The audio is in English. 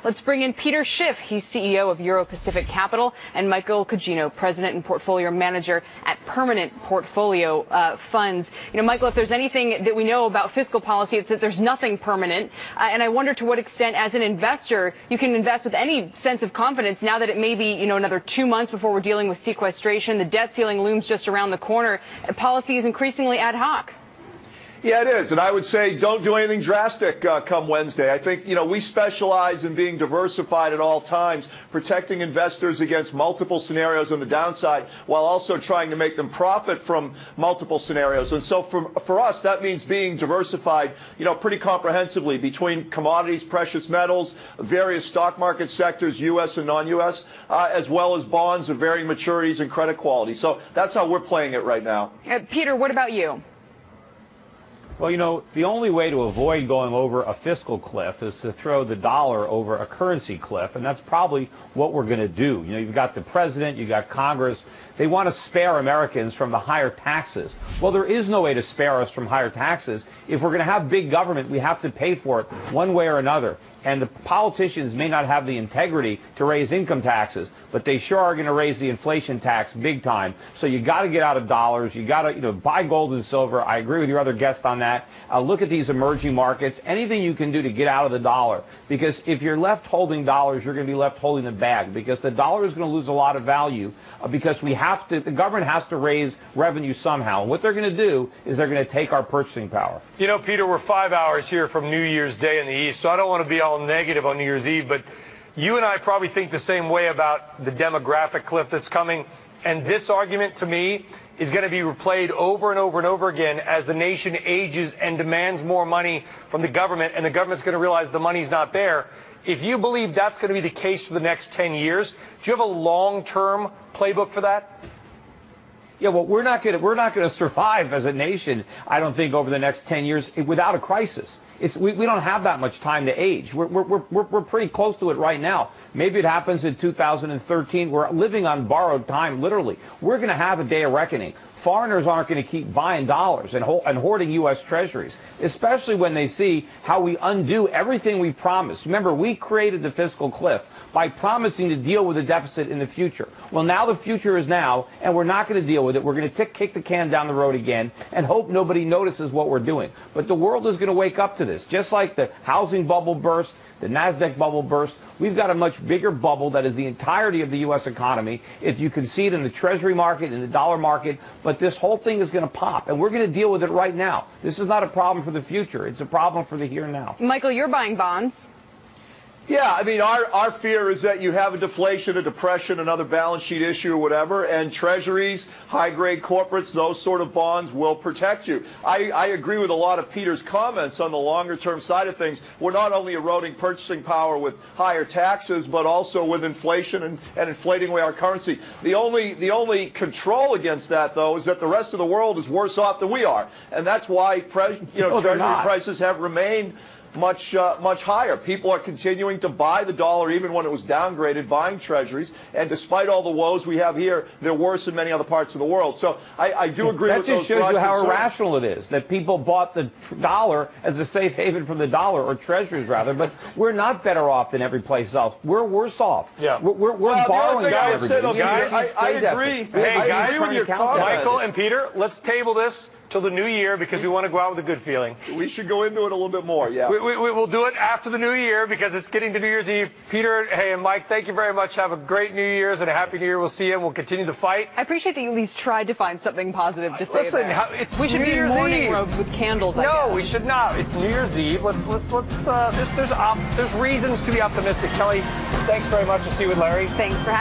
Let's bring in Peter Schiff. He's CEO of Euro-Pacific Capital, and Michael Cugino, President and Portfolio Manager at Permanent Portfolio Funds. You know, Michael, if there's anything that we know about fiscal policy, it's that there's nothing permanent. And I wonder to what extent, as an investor, you can invest with any sense of confidence now that it may be, you know, another 2 months before we're dealing with sequestration. The debt ceiling looms just around the corner. Policy is increasingly ad hoc. Yeah, it is. And I would say don't do anything drastic come Wednesday. I think, you know, we specialize in being diversified at all times, protecting investors against multiple scenarios on the downside while also trying to make them profit from multiple scenarios. And so for us, that means being diversified, you know, pretty comprehensively between commodities, precious metals, various stock market sectors, U.S. and non-U.S., as well as bonds of varying maturities and credit quality. So that's how we're playing it right now. Peter, what about you? Well, you know, the only way to avoid going over a fiscal cliff is to throw the dollar over a currency cliff, and that's probably what we're going to do. You know, you've got the president, you've got Congress. They want to spare Americans from the higher taxes. Well, there is no way to spare us from higher taxes. If we're going to have big government, we have to pay for it one way or another. And the politicians may not have the integrity to raise income taxes, but they sure are going to raise the inflation tax big time. So you got to get out of dollars. You got to, you know, buy gold and silver. I agree with your other guest on that. Look at these emerging markets. Anything you can do to get out of the dollar, because if you're left holding dollars, you're going to be left holding the bag, because the dollar is going to lose a lot of value because we have to. The government has to raise revenue somehow. And what they're going to do is they're going to take our purchasing power. You know, Peter, we're 5 hours here from New Year's Day in the East, so I don't want to be all negative on New Year's Eve, but you and I probably think the same way about the demographic cliff that's coming. And this argument, to me, is going to be replayed over and over and over again as the nation ages and demands more money from the government, and the government's going to realize the money's not there. If you believe that's going to be the case for the next 10 years, do you have a long-term playbook for that? Yeah, well, we're not going to survive as a nation, I don't think, over the next 10 years without a crisis. We don't have that much time to age. We're pretty close to it right now. Maybe it happens in 2013. We're living on borrowed time, literally. We're going to have a day of reckoning. Foreigners aren't going to keep buying dollars and hoarding U.S. treasuries, especially when they see how we undo everything we promised. Remember, we created the fiscal cliff by promising to deal with the deficit in the future. Well, now the future is now, and we're not going to deal with it. We're going to kick the can down the road again and hope nobody notices what we're doing. But the world is going to wake up to this. Just like the housing bubble burst, the NASDAQ bubble burst, we've got a much bigger bubble that is the entirety of the U.S. economy. If you can see it in the Treasury market, in the dollar market, but this whole thing is going to pop, and we're going to deal with it right now. This is not a problem for the future. It's a problem for the here and now. Michael, you're buying bonds. Yeah, I mean, our fear is that you have a deflation, a depression, another balance sheet issue or whatever, and treasuries, high-grade corporates, those sort of bonds will protect you. I agree with a lot of Peter's comments on the longer-term side of things. We're not only eroding purchasing power with higher taxes, but also with inflation and inflating away our currency. The only control against that, though, is that the rest of the world is worse off than we are. And that's why treasury prices have remained much higher. People are continuing to buy the dollar even when it was downgraded, buying treasuries, and despite all the woes we have here, they're worse in many other parts of the world. So I do agree with those. That just shows you how irrational it is, that people bought the dollar as a safe haven from the dollar, or treasuries rather, but we're not better off than every place else. We're worse off. Yeah. We're borrowing from everybody. I agree. Hey, guys, agree with your comments. Michael and Peter, let's table this till the new year because we want to go out with a good feeling. We should go into it a little bit more, yeah. We'll do it after the new year because it's getting to New Year's Eve. Peter, hey, and Mike, thank you very much. Have a great New Year's and a Happy New Year. We'll see you and we'll continue the fight. I appreciate that you at least tried to find something positive to say. Listen, we should be in morning robes with candles. No, we should not. It's New Year's Eve. There's reasons to be optimistic. Kelly, thanks very much. I'll see you with Larry. Thanks for having me.